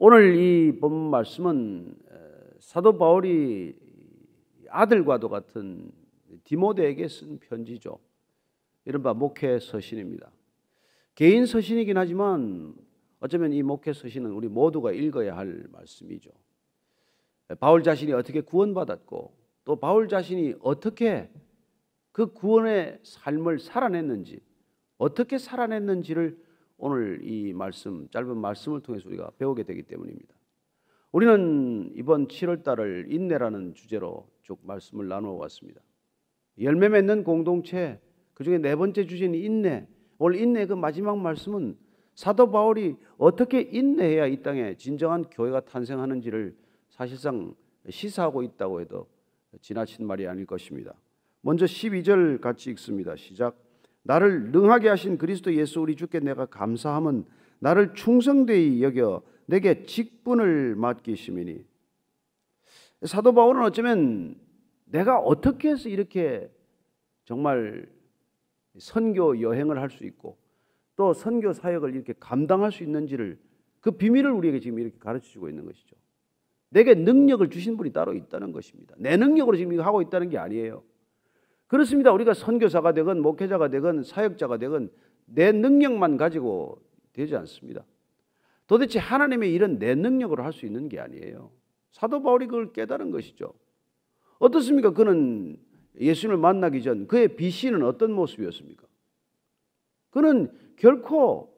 오늘 이 본 말씀은 사도 바울이 아들과도 같은 디모데에게 쓴 편지죠. 이른바 목회 서신입니다. 개인 서신이긴 하지만 어쩌면 이 목회 서신은 우리 모두가 읽어야 할 말씀이죠. 바울 자신이 어떻게 구원받았고 또 바울 자신이 어떻게 그 구원의 삶을 살아냈는지, 어떻게 살아냈는지를 오늘 이 말씀, 짧은 말씀을 통해서 우리가 배우게 되기 때문입니다. 우리는 이번 7월 달을 인내라는 주제로 쭉 말씀을 나누어 왔습니다. 열매 맺는 공동체, 그중에 네 번째 주제는 인내. 오늘 인내의 그 마지막 말씀은 사도 바울이 어떻게 인내해야 이 땅에 진정한 교회가 탄생하는지를 사실상 시사하고 있다고 해도 지나친 말이 아닐 것입니다. 먼저 12절 같이 읽습니다. 시작. 나를 능하게 하신 그리스도 예수 우리 주께 내가 감사함은 나를 충성되이 여겨 내게 직분을 맡기심이니. 사도 바울은 어쩌면 내가 어떻게 해서 이렇게 정말 선교 여행을 할 수 있고 또 선교 사역을 이렇게 감당할 수 있는지를, 그 비밀을 우리에게 지금 이렇게 가르쳐주고 있는 것이죠. 내게 능력을 주신 분이 따로 있다는 것입니다. 내 능력으로 지금 이거 하고 있다는 게 아니에요. 그렇습니다. 우리가 선교사가 되건 목회자가 되건 사역자가 되건 내 능력만 가지고 되지 않습니다. 도대체 하나님의 일은 내 능력으로 할 수 있는 게 아니에요. 사도 바울이 그걸 깨달은 것이죠. 어떻습니까? 그는 예수님을 만나기 전 그의 비신은 어떤 모습이었습니까? 그는 결코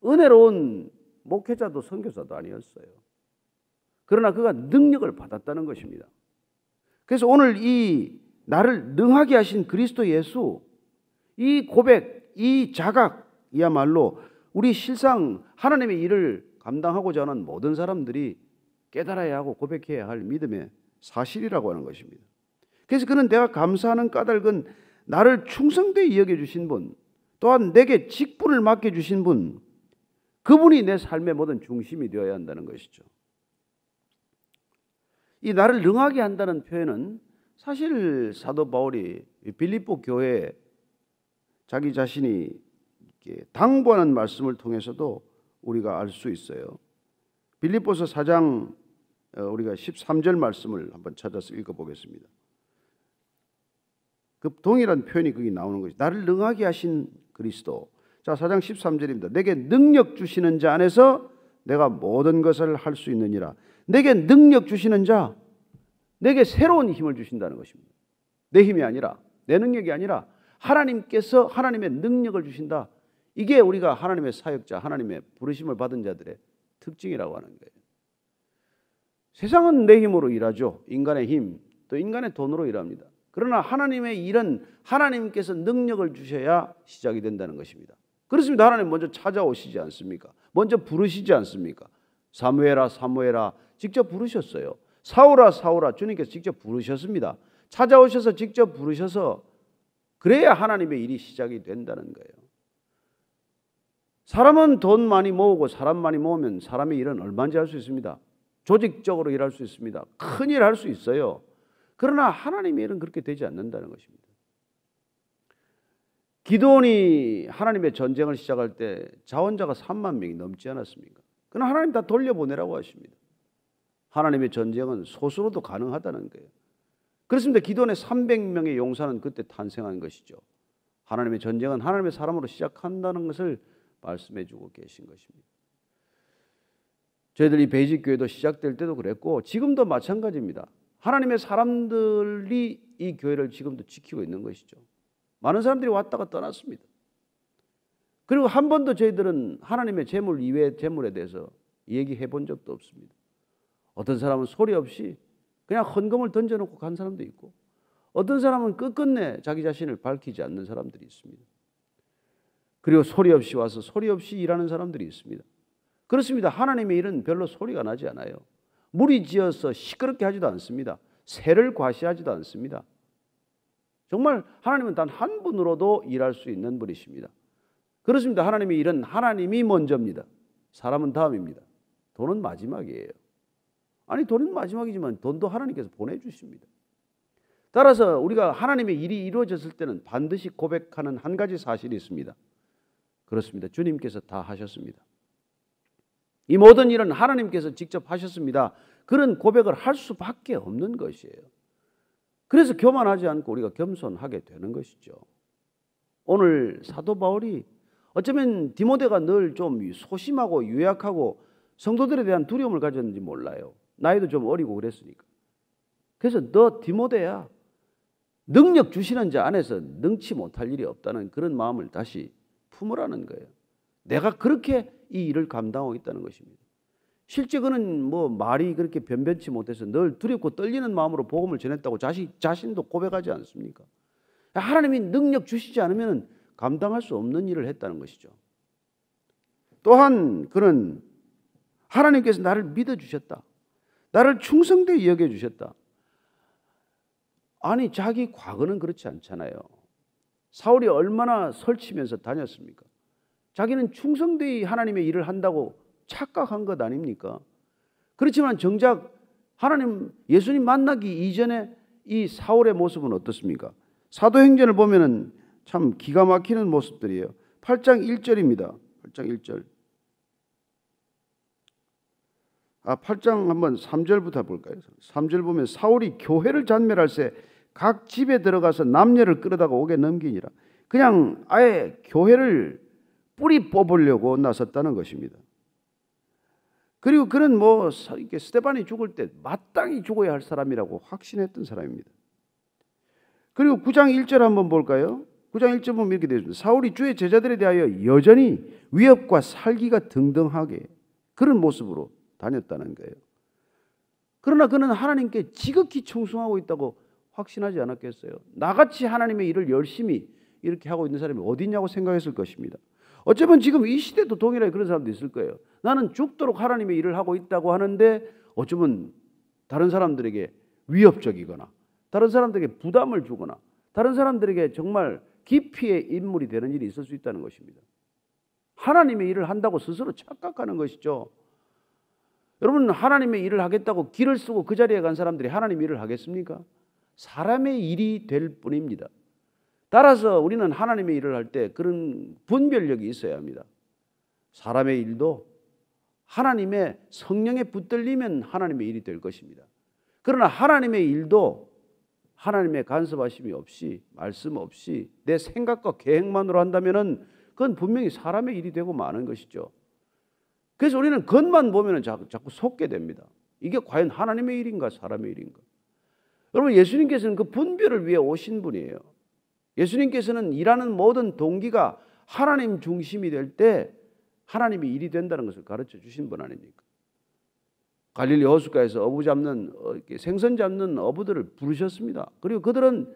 은혜로운 목회자도 선교사도 아니었어요. 그러나 그가 능력을 받았다는 것입니다. 그래서 오늘 이 나를 능하게 하신 그리스도 예수, 이 고백, 이 자각이야말로 우리 실상 하나님의 일을 감당하고자 하는 모든 사람들이 깨달아야 하고 고백해야 할 믿음의 사실이라고 하는 것입니다. 그래서 그는 내가 감사하는 까닭은 나를 충성되이 여겨주신 분, 또한 내게 직분을 맡겨주신 분, 그분이 내 삶의 모든 중심이 되어야 한다는 것이죠. 이 나를 능하게 한다는 표현은 사실 사도 바울이 빌립보 교회에 자기 자신이 당부하는 말씀을 통해서도 우리가 알 수 있어요. 빌립보서 4장 우리가 13절 말씀을 한번 찾아서 읽어보겠습니다. 그 동일한 표현이 거기 나오는 것이 나를 능하게 하신 그리스도. 자, 4장 13절입니다. 내게 능력 주시는 자 안에서 내가 모든 것을 할 수 있느니라. 내게 능력 주시는 자, 내게 새로운 힘을 주신다는 것입니다. 내 힘이 아니라, 내 능력이 아니라 하나님께서 하나님의 능력을 주신다. 이게 우리가 하나님의 사역자, 하나님의 부르심을 받은 자들의 특징이라고 하는 거예요. 세상은 내 힘으로 일하죠. 인간의 힘, 또 인간의 돈으로 일합니다. 그러나 하나님의 일은 하나님께서 능력을 주셔야 시작이 된다는 것입니다. 그렇습니다. 하나님 먼저 찾아오시지 않습니까? 먼저 부르시지 않습니까? 사무엘아 사무엘아 직접 부르셨어요. 사울아 사울아 주님께서 직접 부르셨습니다. 찾아오셔서 직접 부르셔서 그래야 하나님의 일이 시작이 된다는 거예요. 사람은 돈 많이 모으고 사람 많이 모으면 사람의 일은 얼마인지 할 수 있습니다. 조직적으로 일할 수 있습니다. 큰 일 할 수 있어요. 그러나 하나님의 일은 그렇게 되지 않는다는 것입니다. 기드온이 하나님의 전쟁을 시작할 때 자원자가 3만 명이 넘지 않았습니까? 그러나 하나님 다 돌려보내라고 하십니다. 하나님의 전쟁은 소수로도 가능하다는 거예요. 그렇습니다. 기드온의 300명의 용사는 그때 탄생한 것이죠. 하나님의 전쟁은 하나님의 사람으로 시작한다는 것을 말씀해 주고 계신 것입니다. 저희들이 베이직교회도 시작될 때도 그랬고 지금도 마찬가지입니다. 하나님의 사람들이 이 교회를 지금도 지키고 있는 것이죠. 많은 사람들이 왔다가 떠났습니다. 그리고 한 번도 저희들은 하나님의 재물 이외의 재물에 대해서 얘기해 본 적도 없습니다. 어떤 사람은 소리 없이 그냥 헌금을 던져놓고 간 사람도 있고 어떤 사람은 끝끝내 자기 자신을 밝히지 않는 사람들이 있습니다. 그리고 소리 없이 와서 소리 없이 일하는 사람들이 있습니다. 그렇습니다. 하나님의 일은 별로 소리가 나지 않아요. 무리지어서 시끄럽게 하지도 않습니다. 새를 과시하지도 않습니다. 정말 하나님은 단 한 분으로도 일할 수 있는 분이십니다. 그렇습니다. 하나님의 일은 하나님이 먼저입니다. 사람은 다음입니다. 돈은 마지막이에요. 아니 돈은 마지막이지만 돈도 하나님께서 보내주십니다. 따라서 우리가 하나님의 일이 이루어졌을 때는 반드시 고백하는 한 가지 사실이 있습니다. 그렇습니다. 주님께서 다 하셨습니다. 이 모든 일은 하나님께서 직접 하셨습니다. 그런 고백을 할 수밖에 없는 것이에요. 그래서 교만하지 않고 우리가 겸손하게 되는 것이죠. 오늘 사도 바울이 어쩌면 디모데가 늘 좀 소심하고 유약하고 성도들에 대한 두려움을 가졌는지 몰라요. 나이도 좀 어리고 그랬으니까. 그래서 너 디모데야, 능력 주시는 자 안에서 능치 못할 일이 없다는 그런 마음을 다시 품으라는 거예요. 내가 그렇게 이 일을 감당하고 있다는 것입니다. 실제 그는 뭐 말이 그렇게 변변치 못해서 늘 두렵고 떨리는 마음으로 복음을 전했다고 자신도 고백하지 않습니까? 하나님이 능력 주시지 않으면 감당할 수 없는 일을 했다는 것이죠. 또한 그는 하나님께서 나를 믿어주셨다. 나를 충성되게 여겨주셨다. 아니 자기 과거는 그렇지 않잖아요. 사울이 얼마나 설치면서 다녔습니까? 자기는 충성되이 하나님의 일을 한다고 착각한 것 아닙니까? 그렇지만 정작 예수님 만나기 이전에 이 사울의 모습은 어떻습니까? 사도행전을 보면은 참 기가 막히는 모습들이에요. 8장 1절입니다. 8장 1절. 8장 한번 3절부터 볼까요? 3절 보면 사울이 교회를 잔멸할세 각 집에 들어가서 남녀를 끌어다가 옥에 넘기니라. 그냥 아예 교회를 뿌리 뽑으려고 나섰다는 것입니다. 그리고 그는 뭐 스데반이 죽을 때 마땅히 죽어야 할 사람이라고 확신했던 사람입니다. 그리고 9장 1절 한번 볼까요? 9장 1절 보면 이렇게 되어 있습니다. 사울이 주의 제자들에 대하여 여전히 위협과 살기가 등등하게 그런 모습으로 다녔다는 거예요. 그러나 그는 하나님께 지극히 충성하고 있다고 확신하지 않았겠어요? 나같이 하나님의 일을 열심히 이렇게 하고 있는 사람이 어디 있냐고 생각했을 것입니다. 어쩌면 지금 이 시대도 동일하게 그런 사람도 있을 거예요. 나는 죽도록 하나님의 일을 하고 있다고 하는데 어쩌면 다른 사람들에게 위협적이거나 다른 사람들에게 부담을 주거나 다른 사람들에게 정말 기피의 인물이 되는 일이 있을 수 있다는 것입니다. 하나님의 일을 한다고 스스로 착각하는 것이죠. 여러분 하나님의 일을 하겠다고 길을 쓰고 그 자리에 간 사람들이 하나님의 일을 하겠습니까? 사람의 일이 될 뿐입니다. 따라서 우리는 하나님의 일을 할 때 그런 분별력이 있어야 합니다. 사람의 일도 하나님의 성령에 붙들리면 하나님의 일이 될 것입니다. 그러나 하나님의 일도 하나님의 간섭하심이 없이 말씀 없이 내 생각과 계획만으로 한다면 그건 분명히 사람의 일이 되고 마는 것이죠. 그래서 우리는 겉만 보면 자꾸 속게 됩니다. 이게 과연 하나님의 일인가 사람의 일인가. 여러분 예수님께서는 그 분별을 위해 오신 분이에요. 예수님께서는 일하는 모든 동기가 하나님 중심이 될 때 하나님의 일이 된다는 것을 가르쳐 주신 분 아닙니까? 갈릴리 호숫가에서 생선 잡는 어부들을 부르셨습니다. 그리고 그들은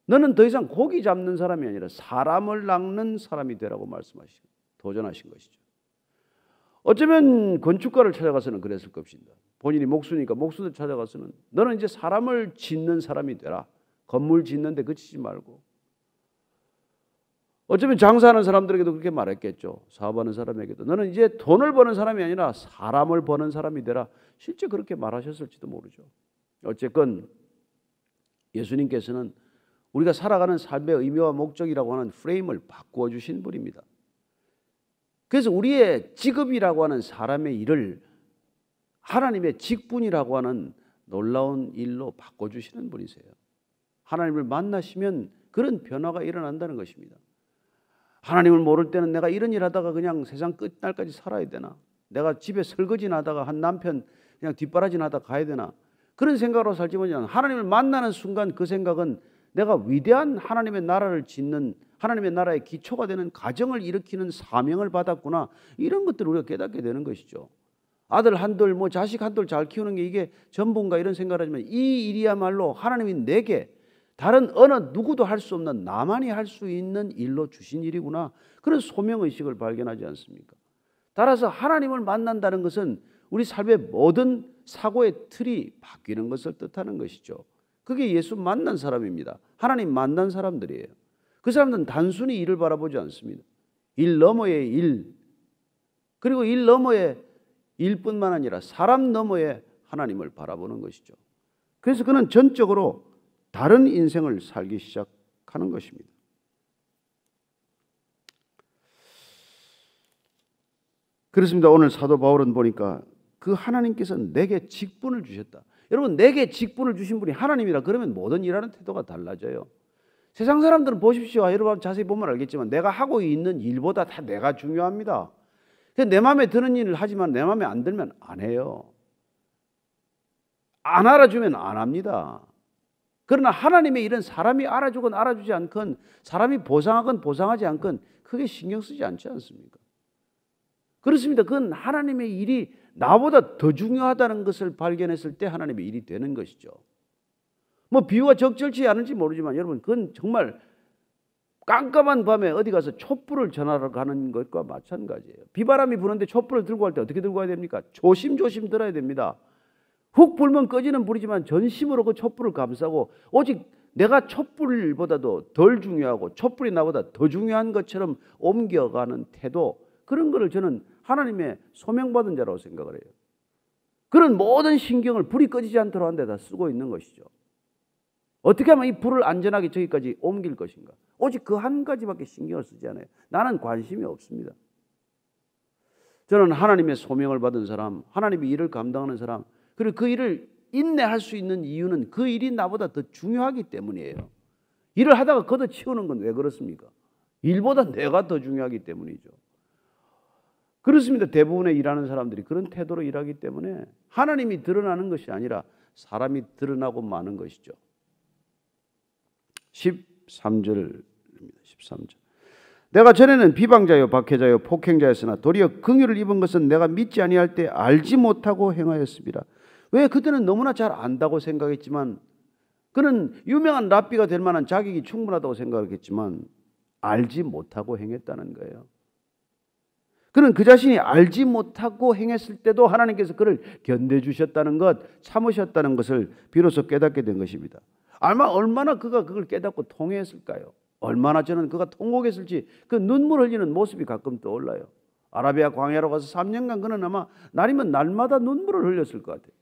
너는 더 이상 고기 잡는 사람이 아니라 사람을 낚는 사람이 되라고 말씀하시고 도전하신 것이죠. 어쩌면 건축가를 찾아가서는 그랬을 것입니다. 본인이 목수니까 목수들 찾아가서는 너는 이제 사람을 짓는 사람이 되라. 건물 짓는 데 그치지 말고. 어쩌면 장사하는 사람들에게도 그렇게 말했겠죠. 사업하는 사람에게도 너는 이제 돈을 버는 사람이 아니라 사람을 버는 사람이 되라. 실제 그렇게 말하셨을지도 모르죠. 어쨌건 예수님께서는 우리가 살아가는 삶의 의미와 목적이라고 하는 프레임을 바꾸어 주신 분입니다. 그래서 우리의 직업이라고 하는 사람의 일을 하나님의 직분이라고 하는 놀라운 일로 바꿔주시는 분이세요. 하나님을 만나시면 그런 변화가 일어난다는 것입니다. 하나님을 모를 때는 내가 이런 일 하다가 그냥 세상 끝날까지 살아야 되나? 내가 집에 설거지나 하다가 한 남편 그냥 뒷바라지나 하다가 가야 되나? 그런 생각으로 살지 못하는 하나님을 만나는 순간 그 생각은 내가 위대한 하나님의 나라를 짓는 하나님의 나라의 기초가 되는 가정을 일으키는 사명을 받았구나. 이런 것들을 우리가 깨닫게 되는 것이죠. 아들 한둘 자식 한둘 잘 키우는 게 이게 전부인가 이런 생각을 하지만 이 일이야말로 하나님이 내게 다른 어느 누구도 할 수 없는 나만이 할 수 있는 일로 주신 일이구나. 그런 소명의식을 발견하지 않습니까? 따라서 하나님을 만난다는 것은 우리 삶의 모든 사고의 틀이 바뀌는 것을 뜻하는 것이죠. 그게 예수 만난 사람입니다. 하나님 만난 사람들이에요. 그 사람들은 단순히 일을 바라보지 않습니다. 일 너머의 일, 그리고 일 너머의 일뿐만 아니라 사람 너머의 하나님을 바라보는 것이죠. 그래서 그는 전적으로 다른 인생을 살기 시작하는 것입니다. 그렇습니다. 오늘 사도 바울은 보니까 그 하나님께서 내게 직분을 주셨다. 여러분, 내게 직분을 주신 분이 하나님이라 그러면 모든 일하는 태도가 달라져요. 세상 사람들은 보십시오. 여러분 자세히 보면 알겠지만 내가 하고 있는 일보다 다 내가 중요합니다. 내 마음에 드는 일을 하지만 내 마음에 안 들면 안 해요. 안 알아주면 안 합니다. 그러나 하나님의 일은 사람이 알아주건 알아주지 않건, 사람이 보상하건 보상하지 않건 크게 신경 쓰지 않지 않습니까? 그렇습니다. 그건 하나님의 일이 나보다 더 중요하다는 것을 발견했을 때 하나님의 일이 되는 것이죠. 뭐 비유가 적절치 않은지 모르지만 여러분, 그건 정말 깜깜한 밤에 어디 가서 촛불을 전하러 가는 것과 마찬가지예요. 비바람이 부는데 촛불을 들고 갈 때 어떻게 들고 가야 됩니까? 조심조심 들어야 됩니다. 훅 불면 꺼지는 불이지만 전심으로 그 촛불을 감싸고, 오직 내가 촛불보다도 덜 중요하고 촛불이 나보다 더 중요한 것처럼 옮겨가는 태도, 그런 거를 저는 하나님의 소명받은 자라고 생각을 해요. 그런 모든 신경을 불이 꺼지지 않도록 하는 데다 쓰고 있는 것이죠. 어떻게 하면 이 불을 안전하게 저기까지 옮길 것인가? 오직 그 한 가지밖에 신경을 쓰지 않아요. 나는 관심이 없습니다. 저는 하나님의 소명을 받은 사람, 하나님의 일을 감당하는 사람, 그리고 그 일을 인내할 수 있는 이유는 그 일이 나보다 더 중요하기 때문이에요. 일을 하다가 걷어치우는 건 왜 그렇습니까? 일보다 내가 더 중요하기 때문이죠. 그렇습니다. 대부분의 일하는 사람들이 그런 태도로 일하기 때문에 하나님이 드러나는 것이 아니라 사람이 드러나고 마는 것이죠. 13절입니다. 13절. 내가 전에는 비방자요 박해자요 폭행자였으나 도리어 긍휼을 입은 것은 내가 믿지 아니할 때 알지 못하고 행하였습니다. 왜? 그때는 너무나 잘 안다고 생각했지만, 그는 유명한 랍비가 될 만한 자격이 충분하다고 생각했지만 알지 못하고 행했다는 거예요. 그는 그 자신이 알지 못하고 행했을 때도 하나님께서 그를 견뎌주셨다는 것, 참으셨다는 것을 비로소 깨닫게 된 것입니다. 얼마나 그가 그걸 깨닫고 통회했을까요? 얼마나 저는 그가 통곡했을지 그 눈물 흘리는 모습이 가끔 떠올라요. 아라비아 광야로 가서 3년간 그는 아마 날이면 날마다 눈물을 흘렸을 것 같아요.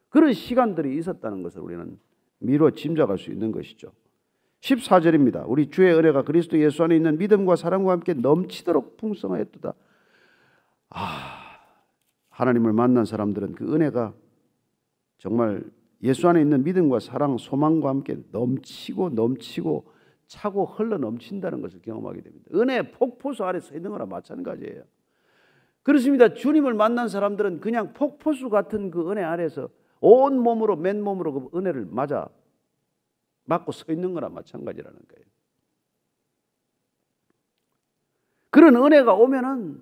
그런 시간들이 있었다는 것을 우리는 미루어 짐작할 수 있는 것이죠. 14절입니다. 우리 주의 은혜가 그리스도 예수 안에 있는 믿음과 사랑과 함께 넘치도록 풍성하였도다. 하나님을 만난 사람들은 그 은혜가 정말 예수 안에 있는 믿음과 사랑, 소망과 함께 넘치고 차고 흘러 넘친다는 것을 경험하게 됩니다. 은혜의 폭포수 아래 서 있는 거나 마찬가지예요. 그렇습니다. 주님을 만난 사람들은 그냥 폭포수 같은 그 은혜 아래서 온 몸으로, 맨몸으로 그 은혜를 맞고 서 있는 거나 마찬가지라는 거예요. 그런 은혜가 오면은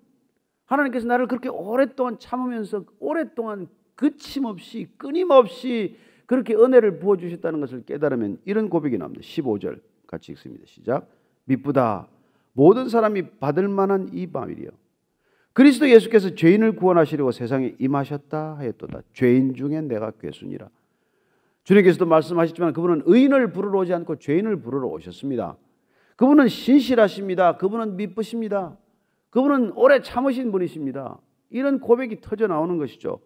하나님께서 나를 그렇게 오랫동안 참으면서 오랫동안 그침없이 끊임없이 그렇게 은혜를 부어주셨다는 것을 깨달으면 이런 고백이 나옵니다. 15절 같이 읽습니다. 시작. 미쁘다 모든 사람이 받을 만한 이 바밀이요 그리스도 예수께서 죄인을 구원하시려고 세상에 임하셨다 하였도다. 죄인 중에 내가 괴순이라. 주님께서도 말씀하셨지만 그분은 의인을 부르러 오지 않고 죄인을 부르러 오셨습니다. 그분은 신실하십니다. 그분은 미쁘십니다. 그분은 오래 참으신 분이십니다. 이런 고백이 터져 나오는 것이죠.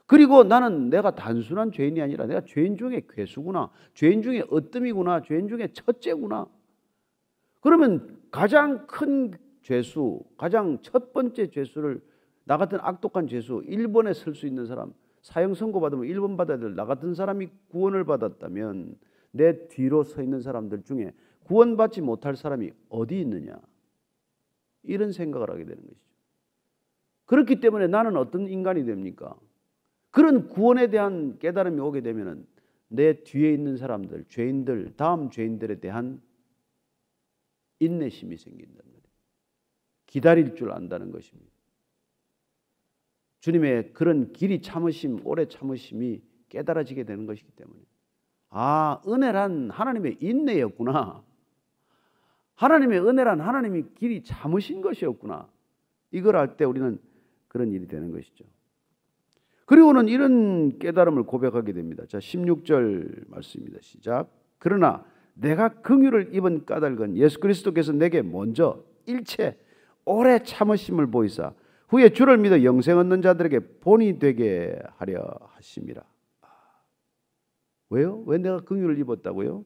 그리고 나는 내가 단순한 죄인이 아니라 내가 죄인 중에 괴수구나, 죄인 중에 으뜸이구나, 죄인 중에 첫째구나. 그러면 가장 큰 죄수, 가장 첫 번째 죄수를, 나 같은 악독한 죄수 1번에 설 수 있는 사람, 사형 선고받으면 1번 받아야 될 나 같은 사람이 구원을 받았다면 내 뒤로 서 있는 사람들 중에 구원받지 못할 사람이 어디 있느냐, 이런 생각을 하게 되는 것이죠. 그렇기 때문에 나는 어떤 인간이 됩니까? 그런 구원에 대한 깨달음이 오게 되면 내 뒤에 있는 사람들, 죄인들, 다음 죄인들에 대한 인내심이 생긴다는 거예요. 기다릴 줄 안다는 것입니다. 주님의 그런 길이 참으심, 오래 참으심이 깨달아지게 되는 것이기 때문에 은혜란 하나님의 인내였구나. 하나님의 은혜란 하나님이 길이 참으신 것이었구나. 이걸 알 때 우리는 그런 일이 되는 것이죠. 그리고는 이런 깨달음을 고백하게 됩니다. 자, 16절 말씀입니다. 시작. 그러나 내가 긍휼을 입은 까닭은 예수 그리스도께서 내게 먼저 일체 오래 참으심을 보이사 후에 주를 믿어 영생 얻는 자들에게 본이 되게 하려 하심이라. 왜요? 왜 내가 긍휼을 입었다고요?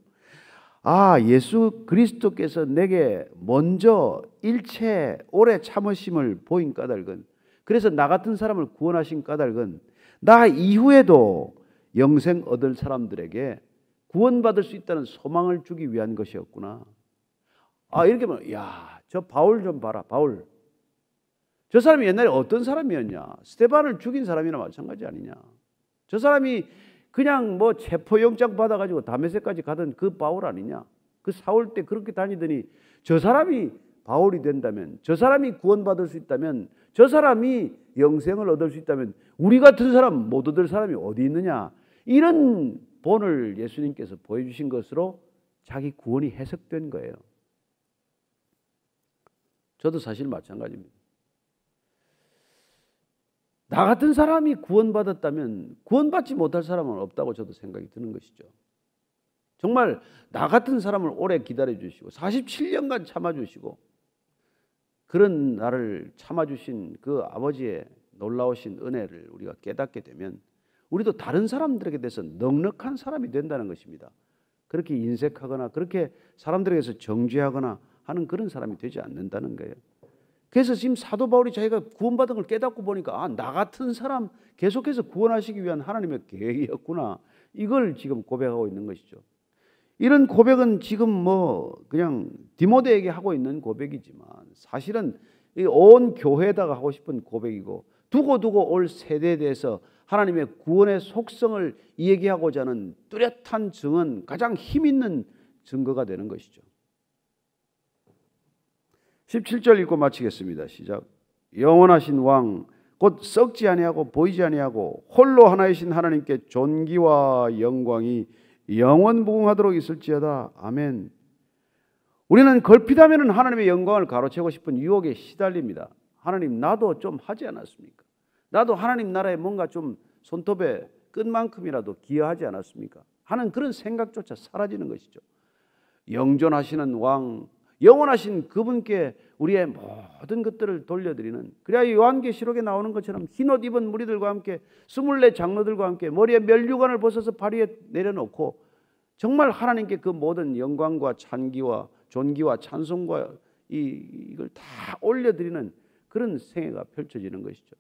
예수 그리스도께서 내게 먼저 일체 오래 참으심을 보인 까닭은 그래서 나 같은 사람을 구원하신 까닭은 나 이후에도 영생 얻을 사람들에게 구원받을 수 있다는 소망을 주기 위한 것이었구나. 이렇게 보면 저 바울 좀 봐라. 바울. 저 사람이 옛날에 어떤 사람이었냐? 스데반을 죽인 사람이나 마찬가지 아니냐? 저 사람이 그냥 뭐 체포영장 받아가지고 다메섹까지 가던 그 바울 아니냐? 그 사울 때 그렇게 다니더니 저 사람이 바울이 된다면, 저 사람이 구원받을 수 있다면, 저 사람이 영생을 얻을 수 있다면 우리 같은 사람 못 얻을 사람이 어디 있느냐? 이런 본을 예수님께서 보여주신 것으로 자기 구원이 해석된 거예요. 저도 사실 마찬가지입니다. 나 같은 사람이 구원받았다면 구원받지 못할 사람은 없다고 저도 생각이 드는 것이죠. 정말 나 같은 사람을 오래 기다려주시고 47년간 참아주시고 그런 나를 참아주신 그 아버지의 놀라우신 은혜를 우리가 깨닫게 되면 우리도 다른 사람들에게 대해서 넉넉한 사람이 된다는 것입니다. 그렇게 인색하거나 그렇게 사람들에게서 정죄하거나 하는 그런 사람이 되지 않는다는 거예요. 그래서 지금 사도 바울이 자기가 구원받은 걸 깨닫고 보니까 나 같은 사람 계속해서 구원하시기 위한 하나님의 계획이었구나. 이걸 지금 고백하고 있는 것이죠. 이런 고백은 지금 뭐 그냥 디모데에게 하고 있는 고백이지만 사실은 온 교회에다가 하고 싶은 고백이고 두고 올 세대에 대해서 하나님의 구원의 속성을 얘기하고자 하는 뚜렷한 증언, 가장 힘 있는 증거가 되는 것이죠. 17절 읽고 마치겠습니다. 시작. 영원하신 왕 곧 썩지 아니하고 보이지 아니하고 홀로 하나이신 하나님께 존귀와 영광이 영원무궁하도록 있을지어다. 아멘. 우리는 걸핏하면 하나님의 영광을 가로채고 싶은 유혹에 시달립니다. 하나님 나도 좀 하지 않았습니까? 나도 하나님 나라에 뭔가 좀 손톱에 끝만큼이라도 기여하지 않았습니까? 하는 그런 생각조차 사라지는 것이죠. 영존하시는 왕, 영원하신 그분께 우리의 모든 것들을 돌려드리는, 그래야 요한계시록에 나오는 것처럼 흰옷 입은 무리들과 함께 24 장로들과 함께 머리에 면류관을 벗어서 발 위에 내려놓고 정말 하나님께 그 모든 영광과 찬기와 존귀와 찬송과 이걸 다 올려드리는 그런 생애가 펼쳐지는 것이죠.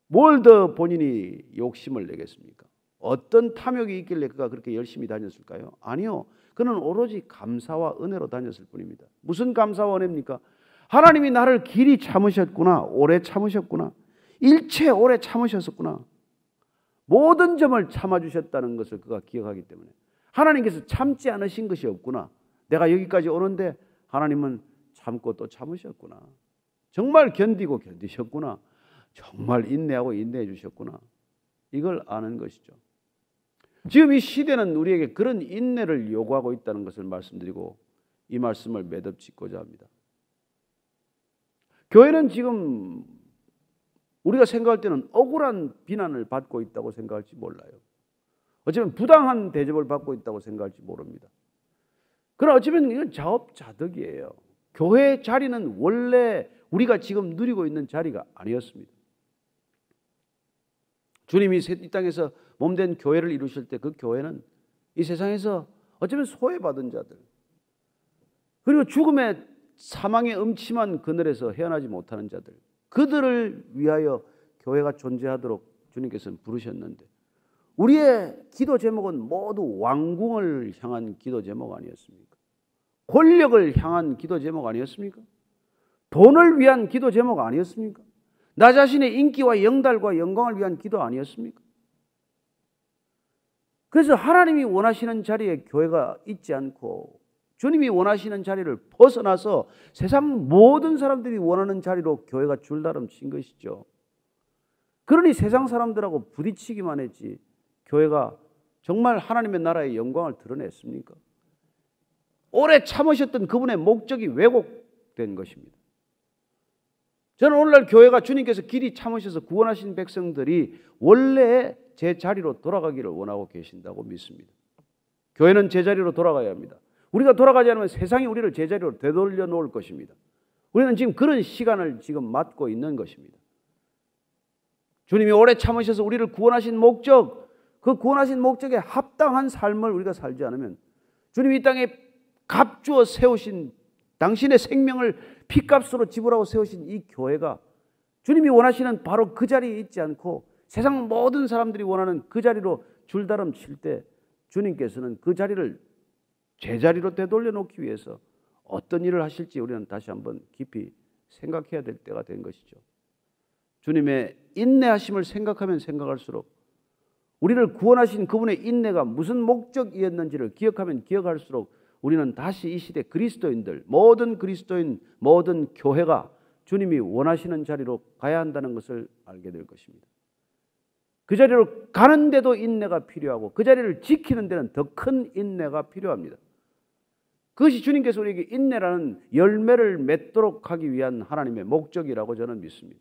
뭘 더 본인이 욕심을 내겠습니까? 어떤 탐욕이 있길래 그가 그렇게 열심히 다녔을까요? 아니요. 그는 오로지 감사와 은혜로 다녔을 뿐입니다. 무슨 감사와 은혜입니까? 하나님이 나를 길이 참으셨구나. 오래 참으셨구나. 일체 오래 참으셨었구나. 모든 점을 참아주셨다는 것을 그가 기억하기 때문에 하나님께서 참지 않으신 것이 없구나. 내가 여기까지 오는데 하나님은 참고 또 참으셨구나. 정말 견디고 견디셨구나. 정말 인내하고 인내해 주셨구나. 이걸 아는 것이죠. 지금 이 시대는 우리에게 그런 인내를 요구하고 있다는 것을 말씀드리고 이 말씀을 매듭 짓고자 합니다. 교회는 지금 우리가 생각할 때는 억울한 비난을 받고 있다고 생각할지 몰라요. 어쩌면 부당한 대접을 받고 있다고 생각할지 모릅니다. 그러나 어쩌면 이건 자업자득이에요. 교회 자리는 원래 우리가 지금 누리고 있는 자리가 아니었습니다. 주님이 이 땅에서 몸된 교회를 이루실 때 그 교회는 이 세상에서 어쩌면 소외받은 자들, 그리고 죽음의 사망의 음침한 그늘에서 헤어나지 못하는 자들, 그들을 위하여 교회가 존재하도록 주님께서는 부르셨는데 우리의 기도 제목은 모두 왕궁을 향한 기도 제목 아니었습니까? 권력을 향한 기도 제목 아니었습니까? 돈을 위한 기도 제목 아니었습니까? 나 자신의 인기와 영달과 영광을 위한 기도 아니었습니까? 그래서 하나님이 원하시는 자리에 교회가 있지 않고 주님이 원하시는 자리를 벗어나서 세상 모든 사람들이 원하는 자리로 교회가 줄다름친 것이죠. 그러니 세상 사람들하고 부딪히기만 했지 교회가 정말 하나님의 나라의 영광을 드러냈습니까? 오래 참으셨던 그분의 목적이 왜곡된 것입니다. 저는 오늘날 교회가 주님께서 길이 참으셔서 구원하신 백성들이 원래 제 자리로 돌아가기를 원하고 계신다고 믿습니다. 교회는 제자리로 돌아가야 합니다. 우리가 돌아가지 않으면 세상이 우리를 제자리로 되돌려 놓을 것입니다. 우리는 지금 그런 시간을 지금 맞고 있는 것입니다. 주님이 오래 참으셔서 우리를 구원하신 목적, 그 구원하신 목적에 합당한 삶을 우리가 살지 않으면 주님이 이 땅에 값주어 세우신 당신의 생명을 피값으로 지불하고 세우신 이 교회가 주님이 원하시는 바로 그 자리에 있지 않고 세상 모든 사람들이 원하는 그 자리로 줄다름 칠 때 주님께서는 그 자리를 제자리로 되돌려 놓기 위해서 어떤 일을 하실지 우리는 다시 한번 깊이 생각해야 될 때가 된 것이죠. 주님의 인내하심을 생각하면 생각할수록 우리를 구원하신 그분의 인내가 무슨 목적이었는지를 기억하면 기억할수록 우리는 다시 이 시대 그리스도인들, 모든 그리스도인, 모든 교회가 주님이 원하시는 자리로 가야 한다는 것을 알게 될 것입니다. 그 자리로 가는데도 인내가 필요하고 그 자리를 지키는 데는 더 큰 인내가 필요합니다. 그것이 주님께서 우리에게 인내라는 열매를 맺도록 하기 위한 하나님의 목적이라고 저는 믿습니다.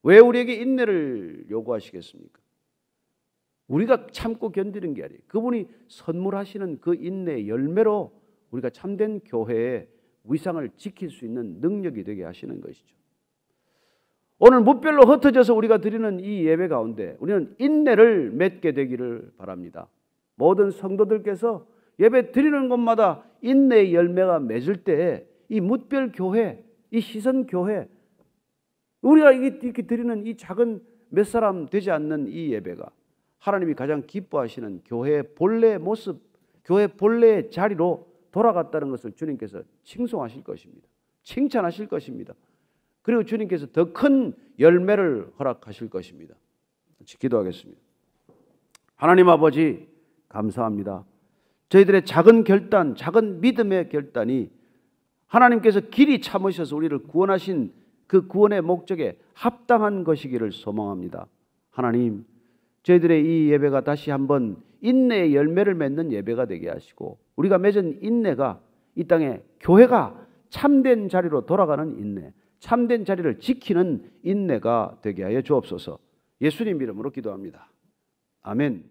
왜 우리에게 인내를 요구하시겠습니까? 우리가 참고 견디는 게 아니에요. 그분이 선물하시는 그 인내의 열매로 우리가 참된 교회의 위상을 지킬 수 있는 능력이 되게 하시는 것이죠. 오늘 무별로 흩어져서 우리가 드리는 이 예배 가운데 우리는 인내를 맺게 되기를 바랍니다. 모든 성도들께서 예배 드리는 곳마다 인내의 열매가 맺을 때 이 무별 교회, 이 시선 교회, 우리가 이렇게 드리는 이 작은 몇 사람 되지 않는 이 예배가 하나님이 가장 기뻐하시는 교회의 본래의 모습, 교회 본래의 자리로 돌아갔다는 것을 주님께서 칭송하실 것입니다. 칭찬하실 것입니다. 그리고 주님께서 더 큰 열매를 허락하실 것입니다. 같이 기도하겠습니다. 하나님 아버지 감사합니다. 저희들의 작은 결단, 작은 믿음의 결단이 하나님께서 길이 참으셔서 우리를 구원하신 그 구원의 목적에 합당한 것이기를 소망합니다. 하나님, 저희들의 이 예배가 다시 한번 인내의 열매를 맺는 예배가 되게 하시고 우리가 맺은 인내가 이 땅에 교회가 참된 자리로 돌아가는 인내, 참된 자리를 지키는 인내가 되게 하여 주옵소서. 예수님 이름으로 기도합니다. 아멘.